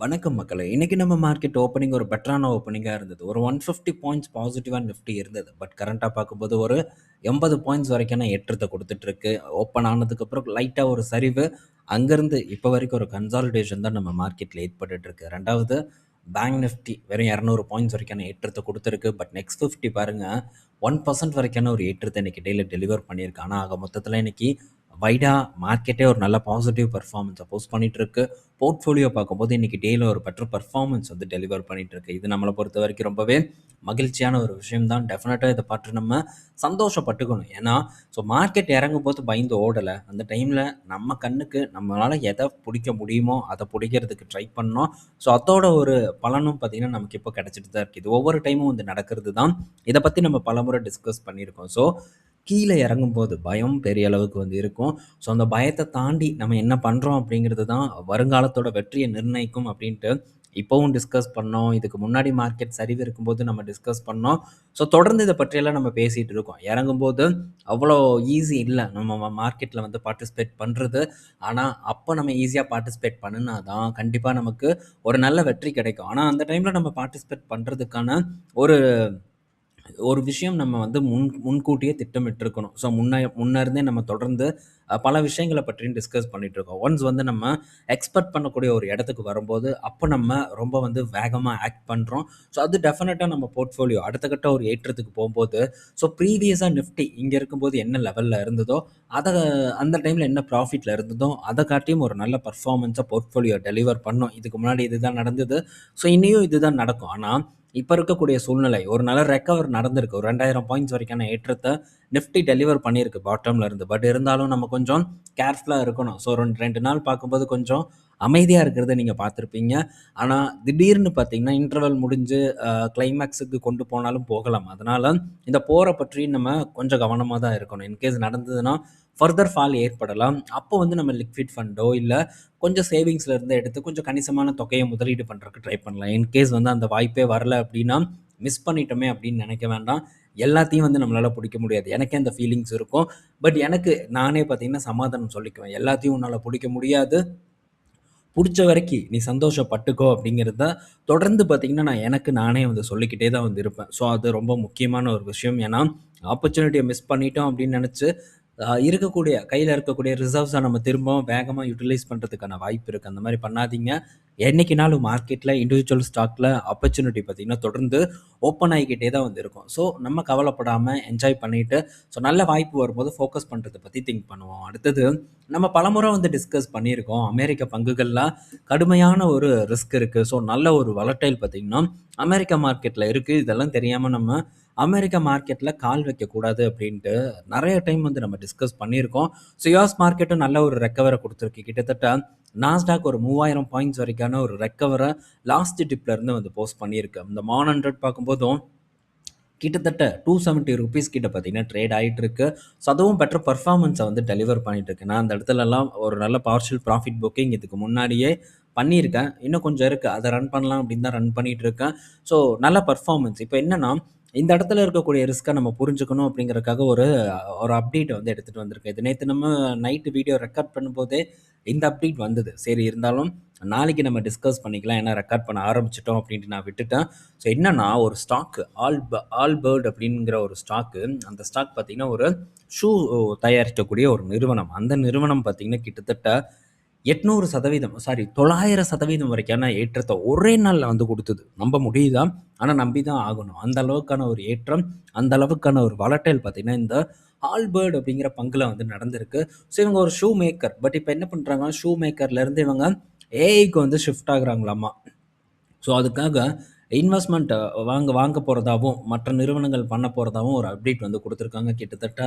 வணக்கம் மக்களே. இன்னைக்கு நம்ம மார்க்கெட் ஓப்பனிங் ஒரு பெட்டரான ஓப்பனிங்கா இருந்தது. ஒரு 150 பாயிண்ட்ஸ் பாசிட்டிவா நிஃப்டி இருந்தது. பட் கரண்ட்டா பார்க்கும்போது ஒரு 80 பாயிண்ட்ஸ் வரைக்கான ஏற்றத்த குடுத்துட்டுருக்கு. ஓப்பன் ஆனதுக்கப்புறம் லைட்டா ஒரு சரிவு. அங்கருந்து இப்ப வரைக்கும் ஒரு கன்சாலிடேஷன் தான் நம்ம மார்க்கெட்ல ஏற்பட்டுட்டுருக்கு. 2வது பேங்க் நிஃப்டி வெறும் 200 பாயிண்ட்ஸ் வரைக்கான ஏற்றத்த குடுத்துருக்கு. பட் நெக்ஸ்ட் 50 பாருங்க 1% வரைக்கான ஒரு ஏற்றத்த இன்னைக்கு டேல டெலிவர் பண்ணியிருக்கு. ஆனா ஆக மொத்தத்துல இன்னைக்கு வைடா மார்க்கெட்டே ஒரு நல்ல பாசிட்டிவ் பெர்ஃபார்மன்ஸ போஸ்ட் பண்ணிட்டுருக்கு. போர்ட்ஃபோலியோ பார்க்கும்போது இன்னைக்கு டேல ஒரு பெட்டர் பெர்ஃபார்மன்ஸ் வந்து டெலிவர் பண்ணிட்டுருக்கு. இது நம்மள பொறுத்தவரைக்கும் ரொம்பவே மகிழ்ச்சியான ஒரு விஷயம் தான். டெஃபினட்டா இத பார்த்து நம்ம சந்தோஷப்பட்டுக்கணும். ஏன்னா, மார்க்கெட் இறங்கும்போது பயந்து ஓடல. அந்த டைம்ல நம்ம கண்ணுக்கு நம்மளால எத புடிக்க முடியுமோ, அத புடிக்கிறதுக்கு ட்ரை பண்ணோம். அதோட ஒரு பலனும் பார்த்தீங்கன்னா, நமக்கு இப்போ கிடைச்சிட்டு தான் இருக்கு. இது ஒவ்வொரு டைமும் வந்து நடக்கிறது தான். இத பத்தி நம்ம பலமுறை டிஸ்கஸ் பண்ணியிருக்கோம். கீழ இறங்கும்போது பயம் பெரிய அளவுக்கு வந்து இருக்கும். அந்த பயத்த தாண்டி நம்ம என்ன பண்றோம் அப்படிங்கிறது தான் வருங்காலத்தோட வெற்றிய நிர்ணயிக்கும் அப்படின்ட்டு இப்பவும் டிஸ்கஸ் பண்ணோம். இதுக்கு முன்னாடி மார்க்கெட் சரிவு இருக்கும்போது நம்ம டிஸ்கஸ் பண்ணோம். தொடர்ந்து இத பற்றியெல்லாம் நம்ம பேசிட்டு இருக்கோம். இறங்கும்போது அவ்வளோ ஈஸி இல்ல. நம்ம மார்க்கெட்ல வந்து பார்ட்டிசிபேட் பண்றது. ஆனா, அப்ப நம்ம ஈஸியா பார்ட்டிசிபேட் பண்ணுனா தான் கண்டிப்பா நமக்கு ஒரு நல்ல வெற்றி கிடைக்கும். ஆனா, அந்த டைம்ல நம்ம பார்ட்டிசிபேட் பண்றதுக்கான ஒரு ஒரு விஷயம் நம்ம வந்து முன்கூட்டியே திட்டமிட்டிருக்கணும். முன்ன இருந்தே நம்ம தொடர்ந்து பல விஷயங்கள பற்றியும் டிஸ்கஸ் பண்ணிட்டுருக்கோம். ஒன்ஸ் வந்து நம்ம எக்ஸ்பெக்ட் பண்ணக்கூடிய ஒரு இடத்துக்கு வரும்போது, அப்ப நம்ம ரொம்ப வந்து வேகமா ஆக்ட் பண்றோம். அது டெஃபினட்டா நம்ம போர்ட்ஃபோலியோ அடுத்த கட்ட ஒரு ஏற்றத்துக்கு போம்போது, ப்ரீவியஸா நிஃப்டி இங்க இருக்கும்போது என்ன லெவல்ல இருந்ததோ, அத அந்த டைம்ல என்ன ப்ராஃபிட்ல இருந்ததோ, அத காட்டியும் ஒரு நல்ல பெர்ஃபார்மன்ஸா போர்ட்ஃபோலியோ டெலிவர் பண்ணும். இதுக்கு முன்னாடி இதுதான் நடந்தது. இனியும் இதுதான் நடக்கும். ஆனா இப்ப இருக்கக்கூடிய சூழ்நிலை ஒரு நல்ல ரெக்கவர் நடந்திருக்கு. ஒரு 2000 பாயிண்ட்ஸ் வரைக்கான ஏற்றத்த நிஃப்டி டெலிவர் பண்ணியிருக்கு பாட்டம்ல இருந்து. பட் இருந்தாலும் நம்ம கொஞ்சம் கேர்ஃபுல்லா இருக்கணும். 2 நாள் பார்க்கும்போது கொஞ்சம் அமைதியா இருக்கிறத நீங்க பார்த்துருப்பீங்க. ஆனா திடீர்னு பார்த்தீங்கன்னா, இன்டர்வல் முடிஞ்சு கிளைமாக்ஸுக்கு கொண்டு போனாலும் போகலாம். அதனால இந்த போர பற்றி நம்ம கொஞ்சம் கவனமா தான் இருக்கணும். இன்கேஸ் நடந்ததுன்னா ஃபர்தர் ஃபால் ஏற்படலாம். அப்போ வந்து நம்ம லிக்விட் ஃபண்டோ இல்ல கொஞ்சம் சேவிங்ஸ்ல இருந்து எடுத்து கொஞ்சம் கணிசமான தொகையை முதலீடு பண்றதுக்கு ட்ரை பண்ணலாம். இன்கேஸ் வந்து அந்த வாய்ப்பே வரல அப்படின்னா, மிஸ் பண்ணிட்டோமே அப்படின்னு நினைக்க வேண்டாம். எல்லாத்தையும் வந்து நம்மளால புடிக்க முடியாது. எனக்கே அந்த ஃபீலிங்ஸ் இருக்கும். பட் எனக்கு நானே பார்த்தீங்கன்னா சமாதானம் சொல்லிக்குவேன். எல்லாத்தையும் உன்னால புடிக்க முடியாது. புடிச்ச வரைக்கி நீ சந்தோஷப்பட்டுக்கோ அப்படிங்கிறத தொடர்ந்து பார்த்தீங்கன்னா, நான் எனக்கு நானே வந்து சொல்லிக்கிட்டே தான் வந்து இருப்பேன். அது ரொம்ப முக்கியமான ஒரு விஷயம். ஏன்னா, ஆப்பர்ச்சுனிட்டிய மிஸ் பண்ணிட்டோம் அப்படின்னு நெனச்சு, இருக்கக்கூடிய கையில இருக்கக்கூடிய ரிசர்வ்ஸ நம்ம திரும்பவும் வேகமா யுட்டிலைஸ் பண்றதுக்கான வாய்ப்பு இருக்கு. அந்த மாரி பண்ணாதீங்க. என்னைக்குனாலும் மார்க்கெட்ல இண்டிவிஜுவல் ஸ்டாக்ல ஆப்பர்ச்சுனிட்டி பார்த்தீங்கன்னா, தொடர்ந்து ஓப்பன் ஆகிக்கிட்டே தான் வந்து இருக்கும். நம்ம கவலைப்படாம என்ஜாய் பண்ணிட்டு, நல்ல வாய்ப்பு வரும்போது ஃபோக்கஸ் பண்றத பத்தி திங்க் பண்ணுவோம். அடுத்தது நம்ம பலமுறை வந்து டிஸ்கஸ் பண்ணியிருக்கோம். அமெரிக்க பங்குகள்ல கடுமையான ஒரு ரிஸ்க் இருக்கு. நல்ல ஒரு வொலடைல் பார்த்தீங்கன்னா, அமெரிக்க மார்க்கெட்ல இருக்கு. இதெல்லாம் தெரியாம நம்ம அமெரிக்க மார்க்கெட்ல கால் வைக்கக்கூடாது அப்படின்ட்டு நெறைய டைம் வந்து நம்ம டிஸ்கஸ் பண்ணியிருக்கோம். யுஎஸ் மார்க்கெட்டும் நல்ல ஒரு ரெக்கவர குடுத்துருக்கு. கிட்டத்தட்ட நாஸ்டாக் ஒரு 3000 பாயிண்ட்ஸ் வரைக்கான ஒரு ரெக்கவர லாஸ்ட் டிப்ல இருந்து வந்து போஸ்ட் பண்ணியிருக்கு. இந்த மான் 100 பார்க்கும்போதும் கிட்டத்தட்ட ₹270 கிட்ட பார்த்தீங்கன்னா ட்ரேட் ஆயிட்டு இருக்கு. அதுவும் பெட்டர் பெர்ஃபார்மன்ஸ வந்து டெலிவர் பண்ணிட்டு இருக்கு. நான் அந்த இடத்துலலாம் ஒரு நல்ல பார்ஷியல் ப்ராஃபிட் புக்கிங் இதுக்கு முன்னாடியே பண்ணியிருக்கேன். இன்னும் கொஞ்சம் இருக்கு. அத ரன் பண்ணலாம் அப்படின்னு தான் ரன் பண்ணிட்டு இருக்கேன். ஸோ நல்ல பெர்ஃபார்மன்ஸ். இப்ப என்னன்னா, இந்த இடத்துல இருக்கக்கூடிய ரிஸ்க்க நம்ம புரிஞ்சுக்கணும் அப்படிங்கிறதுக்காக ஒரு ஒரு அப்டேட் வந்து எடுத்துட்டு வந்திருக்கேன். இது நேத்து நம்ம நைட் வீடியோ ரெக்கார்ட் பண்ணும்போதே இந்த அப்டேட் வந்தது. சரி இருந்தாலும் நாளைக்கு நம்ம டிஸ்கஸ் பண்ணிக்கலாம். ஏன்னா ரெக்கார்ட் பண்ண ஆரம்பிச்சுட்டோம் அப்படின்ட்டு நான் விட்டுட்டேன். என்னன்னா ஒரு ஸ்டாக் ஆல்பர்ட் அப்படிங்கிற ஒரு ஸ்டாக்கு. அந்த ஸ்டாக் பார்த்தீங்கன்னா, ஒரு ஷூ தயாரிக்கக்கூடிய ஒரு நிறுவனம். அந்த நிறுவனம் பார்த்தீங்கன்னா, கிட்டத்தட்ட 800% சாரி 900% வரைக்கான ஏற்றத்த ஒரே நாள்ல வந்து குடுத்தது. நம்ப முடியுதா? ஆனா நம்பி தான் ஆகணும். அந்த அளவுக்கான ஒரு ஏற்றம், அந்த அளவுக்கான ஒரு வாலடைல் பார்த்தீங்கன்னா, இந்த ஆல்பர்ட் அப்படிங்கிற பங்குல வந்து நடந்திருக்கு. இவங்க ஒரு ஷூ மேக்கர். பட் இப்ப என்ன பண்றாங்க, ஷூ மேக்கர்ல இருந்து இவங்க ஏஐக்கு வந்து ஷிஃப்ட் ஆகுறாங்களாமா. அதுக்காக இன்வெஸ்ட்மெண்ட் வாங்க வாங்க போறதாவும், மற்ற நிறுவனங்கள் பண்ண போறதாவும் ஒரு அப்டேட் வந்து குடுத்துருக்காங்க. கிட்டத்தட்ட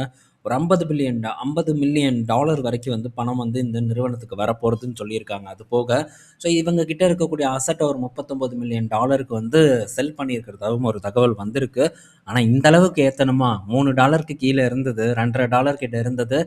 ஒரு $50 மில்லியன் வரைக்கும் வந்து பணம் வந்து இந்த நிறுவனத்துக்கு வரப்போறதுன்னு சொல்லியிருக்காங்க. அது போக இவங்க கிட்ட இருக்கக்கூடிய அசட்ட ஒரு $39 மில்லியன் வந்து செல் பண்ணியிருக்கிறதாவும் ஒரு தகவல் வந்திருக்கு. ஆனா இந்த அளவுக்கு ஏத்தணுமா? $3 கீழ இருந்தது. $2.50 கிட்ட இருந்தது.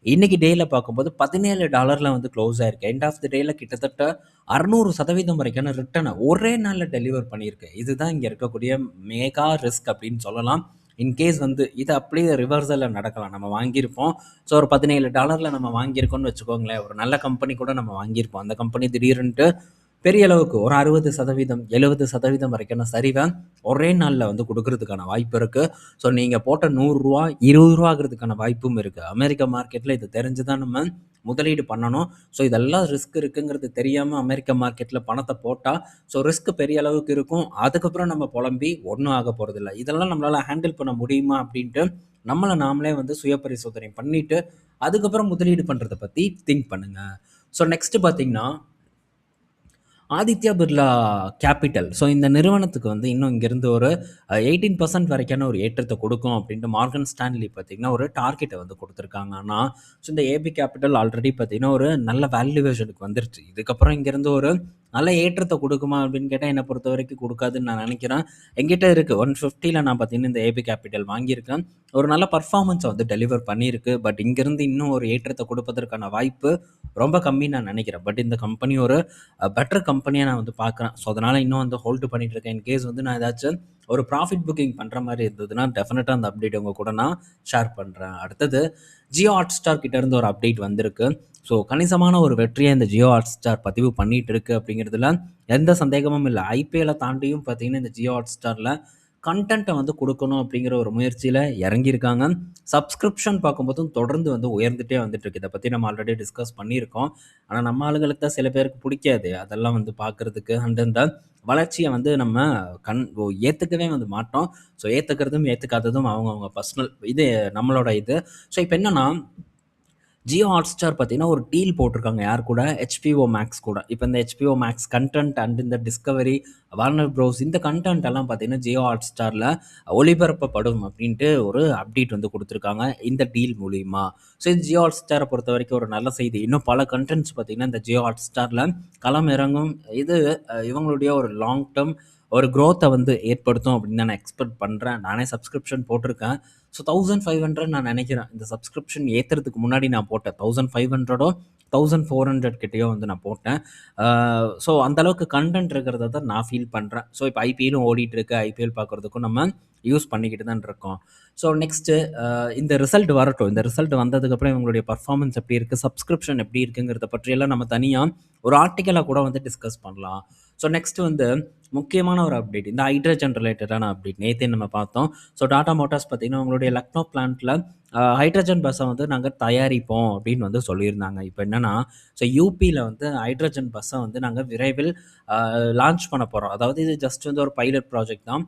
இன்னைக்கு டேல பார்க்கும்போது $17 வந்து க்ளோஸ் ஆயிருக்கு. எண்ட் ஆஃப் தி டேல கிட்டத்தட்ட 600% வரைக்கான ரிட்டர்ன ஒரே நாள்ல டெலிவர் பண்ணியிருக்கு. இதுதான் இங்க இருக்கக்கூடிய மெகா ரிஸ்க் அப்படின்னு சொல்லலாம். இன்கேஸ் வந்து இது அப்படியே ரிவர்சல்ல நடக்கலாம். நம்ம வாங்கியிருப்போம். ஒரு $17 நம்ம வாங்கியிருக்கோம்னு வச்சுக்கோங்களேன். ஒரு நல்ல கம்பெனி கூட நம்ம வாங்கியிருப்போம். அந்த கம்பெனி திடீர்னுட்டு பெரிய அளவுக்கு ஒரு 60%, 70% வரைக்கான சரிவை ஒரே நாள்ல வந்து குடுக்குறதுக்கான வாய்ப்பு இருக்கு. ஸோ நீங்க போட்ட ரூ. 100 ரூ. 20 ஆகுறதுக்கான வாய்ப்பும் இருக்கு. அமெரிக்க மார்க்கெட்ல இது தெரிஞ்சு தான் நம்ம முதலீடு பண்ணணும். ஸோ இதெல்லாம் ரிஸ்க் இருக்குங்கிறது தெரியாம அமெரிக்க மார்க்கெட்ல பணத்த போட்டா, ஸோ ரிஸ்க் பெரிய அளவுக்கு இருக்கும். அதுக்கப்புறம் நம்ம புலம்பி ஒண்ணும் ஆகப் போறதில்ல. இதெல்லாம் நம்மளால ஹேண்டில் பண்ண முடியுமா அப்படின்ட்டு நம்மள நாமளே வந்து சுய பரிசோதனை பண்ணிட்டு, அதுக்கப்புறம் முதலீடு பண்றத பத்தி திங்க் பண்ணுங்க. ஸோ நெக்ஸ்ட் பார்த்தீங்கன்னா, ஆதித்யா பிர்லா கேபிட்டல். ஸோ இந்த நிறுவனத்துக்கு வந்து இன்னும் இங்கேருந்து ஒரு 18% வரைக்கான ஒரு ஏற்றத்தை கொடுக்கும் அப்படின்ட்டு மார்கன் ஸ்டான்லி பார்த்தீங்கன்னா ஒரு டார்கெட்டை வந்து கொடுத்துருக்காங்க. ஆனால் ஸோ இந்த ஏபி கேபிட்டல் ஆல்ரெடி பார்த்தீங்கன்னா ஒரு நல்ல வேல்யூவேஷனுக்கு வந்துருச்சு. இதுக்கப்புறம் இங்கேருந்து ஒரு நல்ல ஏற்றத்தை கொடுக்குமா அப்படின்னு கேட்டால் என்னை பொறுத்த வரைக்கும் கொடுக்காதுன்னு நான் நினைக்கிறேன். எங்கிட்ட இருக்குது 150ல் நான் பார்த்தீங்கன்னா இந்த ஏபி கேபிட்டல் வாங்கியிருக்கேன். ஒரு நல்ல பர்ஃபார்மன்ஸை வந்து டெலிவர் பண்ணியிருக்கு. பட் இங்கேருந்து இன்னும் ஒரு ஏற்றத்தை கொடுப்பதற்கான வாய்ப்பு ரொம்ப கம்மின்னு நான் நினைக்கிறேன். பட் இந்த கம்பெனி ஒரு பெட்டர் கம்பெனியாக நான் வந்து பார்க்குறேன். ஸோ அதனால் இன்னும் வந்து ஹோல்டு பண்ணிட்டு இருக்கேன். இன்கேஸ் வந்து நான் ஏதாச்சும் ஒரு ப்ராஃபிட் புக்கிங் பண்ணுற மாதிரி இருந்ததுன்னா டெஃபினட்டாக அந்த அப்டேட் உங்கள் கூட நான் ஷேர் பண்ணுறேன். அடுத்தது ஜியோ ஹாட்ஸ்டார் கிட்டேருந்து ஒரு அப்டேட் வந்திருக்கு. ஸோ கணிசமான ஒரு வெற்றியை இந்த ஜியோ ஹாட்ஸ்டார் பதிவு பண்ணிட்டு இருக்கு அப்படிங்கிறதுல எந்த சந்தேகமும் இல்லை. ஐபிஎல்லை தாண்டியும் பார்த்தீங்கன்னா இந்த ஜியோ ஹாட்ஸ்டாரில் கண்டென்ட்டை வந்து கொடுக்கணும் அப்படிங்கிற ஒரு முயற்சியில் இறங்கியிருக்காங்க. சப்ஸ்கிரிப்ஷன் பார்க்கும்போதும் தொடர்ந்து வந்து உயர்ந்துட்டே வந்துட்டுருக்கு. இதை பற்றி நம்ம ஆல்ரெடி டிஸ்கஸ் பண்ணியிருக்கோம். ஆனால் நம்ம ஆளுங்களுக்கு தான் சில பேருக்கு பிடிக்காது அதெல்லாம் வந்து பார்க்குறதுக்கு. அண்ட் இந்த வளர்ச்சியை வந்து நம்ம ஏற்றுக்கவே வந்து மாட்டோம். ஸோ ஏற்றுக்கிறதும் ஏற்றுக்காததும் அவங்கவுங்க பர்சனல் இது, நம்மளோட இது. ஸோ இப்போ என்னென்னா, ஜியோ ஹாட்ஸ்டார் பார்த்தீங்கன்னா ஒரு டீல் போட்டிருக்காங்க. யார் கூட? ஹெச்பிஓ மேக்ஸ் கூட. இப்போ இந்த ஹெச்பிஓ மேக்ஸ் கண்டென்ட் அண்ட் இந்த டிஸ்கவரி, வார்னர் ப்ரோஸ் இந்த கண்டென்ட் எல்லாம் பார்த்தீங்கன்னா ஜியோ ஹாட்ஸ்டாரில் ஒளிபரப்பப்படும் அப்படின்ட்டு ஒரு அப்டேட் வந்து கொடுத்துருக்காங்க இந்த டீல் மூலிமா. ஸோ இது ஜியோ ஹாட்ஸ்டாரை பொறுத்த வரைக்கும் ஒரு நல்ல செய்தி. இன்னும் பல கண்டென்ட்ஸ் பார்த்தீங்கன்னா இந்த ஜியோ ஹாட்ஸ்டாரில் களம் இறங்கும். இது இவங்களுடைய ஒரு லாங் டேர்ம் ஒரு க்ரோத்தை வந்து ஏற்படுத்தும் அப்படின்னு நான் எக்ஸ்பெக்ட் பண்ணுறேன். நானே சப்ஸ்கிரிப்ஷன் போட்டிருக்கேன். ஸோ 1500 நான் நினைக்கிறேன். இந்த சப்ஸ்கிரிப்ஷன் ஏற்றுறதுக்கு முன்னாடி நான் போட்டேன். 1500 1400 கிட்டேயோ வந்து நான் போட்டேன். ஸோ அந்தளவுக்கு கண்டென்ட் இருக்கிறத தான் நான் ஃபீல் பண்ணுறேன். ஸோ இப்போ ஐபிஎல்லும் ஓடிட்டுருக்கு. ஐபிஎல் பார்க்குறதுக்கும் நம்ம யூஸ் பண்ணிக்கிட்டு தான் இருக்கோம். ஸோ நெக்ஸ்ட்டு இந்த ரிசல்ட் வரட்டும். இந்த ரிசல்ட் வந்ததுக்கப்புறம் இவங்களுடைய பர்ஃபார்மன்ஸ் எப்படி இருக்குது, சப்ஸ்கிரிப்ஷன் எப்படி இருக்குங்கிறத பற்றியெல்லாம் நம்ம தனியாக ஒரு ஆர்டிக்கலாக கூட வந்து டிஸ்கஸ் பண்ணலாம். ஸோ நெக்ஸ்ட் வந்து முக்கியமான ஒரு அப்டேட், இந்த ஹைட்ரஜன் ரிலேட்டடான அப்டேட் நேற்றே நம்ம பார்த்தோம். ஸோ டாடா மோட்டார்ஸ் பார்த்தீங்கன்னா உங்களுடைய லக்னோ பிளான்ட்டில் ஹைட்ரஜன் பஸ்ஸை வந்து நாங்கள் தயாரிப்போம் அப்படின்னு வந்து சொல்லியிருந்தாங்க. இப்போ என்னென்னா, ஸோ யூபியில் வந்து ஹைட்ரஜன் பஸ்ஸை வந்து நாங்கள் விரைவில் லான்ச் பண்ண போகிறோம். அதாவது இது ஜஸ்ட் வந்து ஒரு பைலட் ப்ராஜெக்ட் தான்.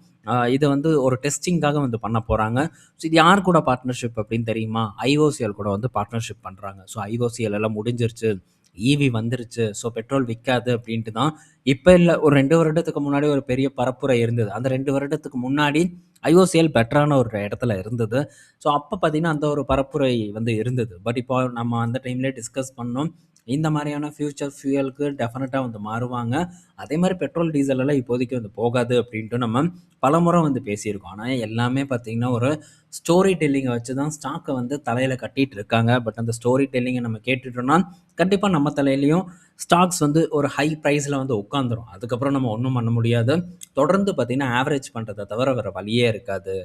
இது வந்து ஒரு டெஸ்டிங்காக வந்து பண்ண போகிறாங்க. ஸோ இது யார் கூட பார்ட்னர்ஷிப் அப்படின்னு தெரியுமா? ஐஓசிஎல் கூட வந்து பார்ட்னர்ஷிப் பண்ணுறாங்க. ஸோ ஐஓசிஎல் எல்லாம் முடிஞ்சிருச்சு, ஈவி வந்துருச்சு, ஸோ பெட்ரோல் விற்காது அப்படின்ட்டு தான் இப்போ இல்லை, ஒரு 2 வருடத்துக்கு முன்னாடி ஒரு பெரிய பரப்புரை இருந்தது. அந்த 2 வருடத்துக்கு முன்னாடி ஐஓசிஎல் பெட்டரான ஒரு இடத்துல இருந்தது. ஸோ அப்போ பார்த்தீங்கன்னா அந்த ஒரு பரப்புரை வந்து இருந்தது. பட் இப்போ நம்ம அந்த டைம்லேயே டிஸ்கஸ் பண்ணோம். இந்த மாதிரியான ஃபியூச்சர் ஃபியூயலுக்கு டெஃபினட்டாக வந்து மாறுவாங்க. அதே மாதிரி பெட்ரோல் டீசல் எல்லாம் இப்போதைக்கு வந்து போகாது அப்படின்ட்டு நம்ம பலமுறை வந்து பேசியிருக்கோம். ஆனால் எல்லாமே பார்த்தீங்கன்னா ஒரு ஸ்டோரி டெல்லிங்கை வச்சு தான் ஸ்டாக்கை வந்து தலையில் கட்டிகிட்டு இருக்காங்க. பட் அந்த ஸ்டோரி டெல்லிங்கை நம்ம கேட்டுட்டோம்னா கண்டிப்பாக நம்ம தலையிலையும் ஸ்டாக்ஸ் வந்து ஒரு ஹை ப்ரைஸில் வந்து உட்காந்துரும். அதுக்கப்புறம் நம்ம ஒன்றும் பண்ண முடியாது. தொடர்ந்து பார்த்தீங்கன்னா ஆவரேஜ் பண்ணுறதை தவிர வேறு வழியே இருக்காது.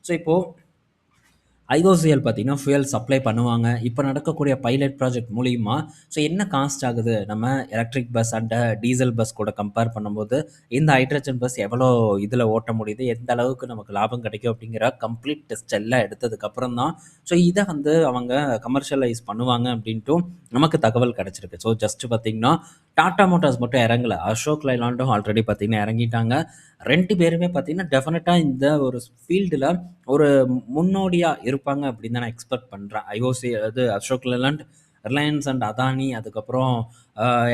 ஸோ இப்போது ஐஓசிஎல் பார்த்தீங்கன்னா ஃபியூயல் சப்ளை பண்ணுவாங்க. இப்போ நடக்கக்கூடிய பைலட் ப்ராஜெக்ட் மூலிமா ஸோ என்ன காஸ்ட் ஆகுது, நம்ம electric bus and diesel bus கூட கம்பேர் பண்ணும்போது இந்த ஹைட்ரஜன் பஸ் எவ்வளோ இதில் ஓட்ட முடியுது, எந்த அளவுக்கு நமக்கு லாபம் கிடைக்கும் அப்படிங்கிற கம்ப்ளீட் டெஸ்ட் எல்லாம் எடுத்ததுக்கப்புறம் தான் ஸோ இதை வந்து அவங்க கமர்ஷியலைஸ் பண்ணுவாங்க அப்படின்ட்டும் நமக்கு தகவல் கிடச்சிருக்கு. ஸோ ஜஸ்ட்டு பார்த்திங்கன்னா டாடா மோட்டார்ஸ் மட்டும் இறங்கலை, அசோக் லைலாண்டும் ஆல்ரெடி பார்த்திங்கன்னா இறங்கிட்டாங்க. 2 பேருமே பார்த்திங்கன்னா டெஃபினட்டாக இந்த ஒரு ஃபீல்டில் ஒரு முன்னோடியாக இருப்பாங்க அப்படின்னு தான் நான் எக்ஸ்பெக்ட் பண்ணுறேன். ஐஓசி அது அசோக் லேலண்ட், ரிலையன்ஸ் அண்ட் அதானி, அதுக்கப்புறம்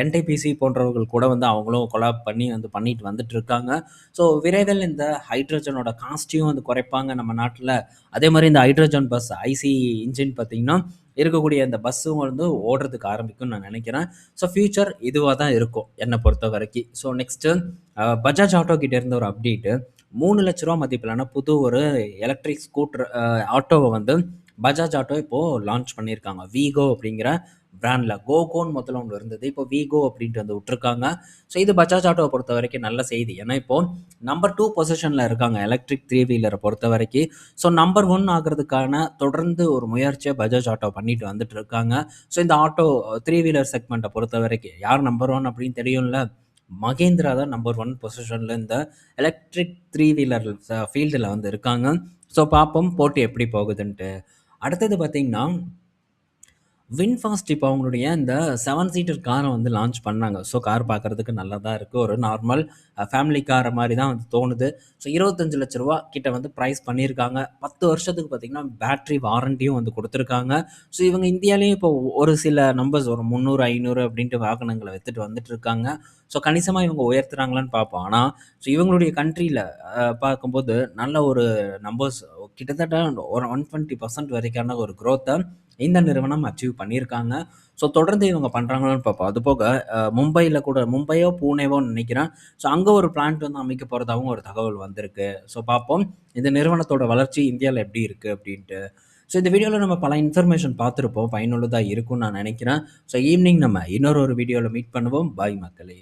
என்டிபிசி போன்றவர்கள் கூட வந்து அவங்களும் கொலாப் பண்ணி வந்து பண்ணிட்டு வந்துட்டு இருக்காங்க. ஸோ விரைவில் இந்த ஹைட்ரஜனோட காஸ்ட்டையும் வந்து குறைப்பாங்க நம்ம நாட்டில். அதே மாதிரி இந்த ஹைட்ரஜன் பஸ் ஐசி இன்ஜின் பார்த்திங்கன்னா இருக்கக்கூடிய இந்த பஸ்ஸும் வந்து ஓடுறதுக்கு ஆரம்பிக்கும்னு நான் நினைக்கிறேன். ஸோ ஃபியூச்சர் இதுவாக தான் இருக்கும் என்னை பொறுத்த வரைக்கும். ஸோ நெக்ஸ்ட்டு பஜாஜ் ஆட்டோ கிட்டே இருந்த ஒரு அப்டேட்டு, 3 லட்ச ரூபா மதிப்பிலான புது ஒரு எலக்ட்ரிக் ஸ்கூட்டர் ஆட்டோவை வந்து பஜாஜ் ஆட்டோ இப்போது லான்ச் பண்ணியிருக்காங்க. வீகோ அப்படிங்கிற பிராண்டில். கோகோன்னு முதல்ல ஒன்று இருந்தது, இப்போ வீகோ அப்படின்ட்டு வந்து விட்டுருக்காங்க. ஸோ இது பஜாஜ் ஆட்டோவை பொறுத்த வரைக்கும் நல்ல செய்தி. ஏன்னா இப்போது நம்பர் 2 பொசிஷனில் இருக்காங்க எலக்ட்ரிக் 3 வீலரை பொறுத்த வரைக்கும். ஸோ நம்பர் 1 ஆகிறதுக்கான தொடர்ந்து ஒரு முயற்சியை பஜாஜ் ஆட்டோ பண்ணிட்டு வந்துட்டு இருக்காங்க. ஸோ இந்த ஆட்டோ 3 வீலர் செக்மெண்ட்டை பொறுத்த வரைக்கும் யார் நம்பர் 1 அப்படின்னு தெரியும்ல, மகேந்திரா தான் நம்பர் 1 பொசிஷன்ல இந்த எலக்ட்ரிக் த்ரீ வீலர் ஃபீல்டில் வந்து இருக்காங்க. ஸோ பார்ப்போம் போட்டி எப்படி போகுதுன்ட்டு. அடுத்தது பார்த்தீங்கன்னா வின்ஃபாஸ்ட் இப்போ அவங்களுடைய இந்த 7 சீட்டர் காரை வந்து லான்ச் பண்ணாங்க. ஸோ கார் பார்க்கறதுக்கு நல்லா தான் இருக்கு. ஒரு நார்மல் ஃபேமிலி கார் மாரி தான் வந்து தோணுது. ஸோ ரூ. 25,00,000 கிட்ட வந்து பிரைஸ் பண்ணியிருக்காங்க. 10 வருஷத்துக்கு பார்த்தீங்கன்னா, பேட்டரி வாரண்டியும் வந்து குடுத்துருக்காங்க. ஸோ இவங்க இந்தியாலயும் இப்போ ஒரு சில நம்பர்ஸ் ஒரு 300, 500 அப்படின்ட்டு வாகனங்கள வித்துட்டு வந்துட்டு இருக்காங்க. ஸோ கணிசமா இவங்க உயர்த்துறாங்களான்னு பார்ப்போம். ஆனா, ஸோ இவங்களுடைய கண்ட்ரில பார்க்கும்போது நல்ல ஒரு நம்பர்ஸ் கிட்டத்தட்ட ஒரு 120% வரைக்கான ஒரு குரோத்த இந்த நிறுவனம் அச்சீவ் பண்ணியிருக்காங்க. ஸோ தொடர்ந்து இவங்க பண்றாங்களான்னு பார்ப்போம். அதுபோக மும்பையில கூட மும்பையோ, பூனேவோன்னு நினைக்கிறேன். ஸோ அங்க ஒரு பிளான்ட் வந்து அமைக்க போறதாவும் ஒரு தகவல் வந்திருக்கு. ஸோ பார்ப்போம் இந்த நிறுவனத்தோட வளர்ச்சி இந்தியால எப்படி இருக்கு அப்படின்ட்டு. ஸோ இந்த வீடியோல நம்ம பல இன்ஃபர்மேஷன் பார்த்துருப்போம். பயனுள்ளதா இருக்கும்னு நான் நினைக்கிறேன். ஸோ ஈவினிங் நம்ம இன்னொரு வீடியோல மீட் பண்ணுவோம். பாய் மக்களே!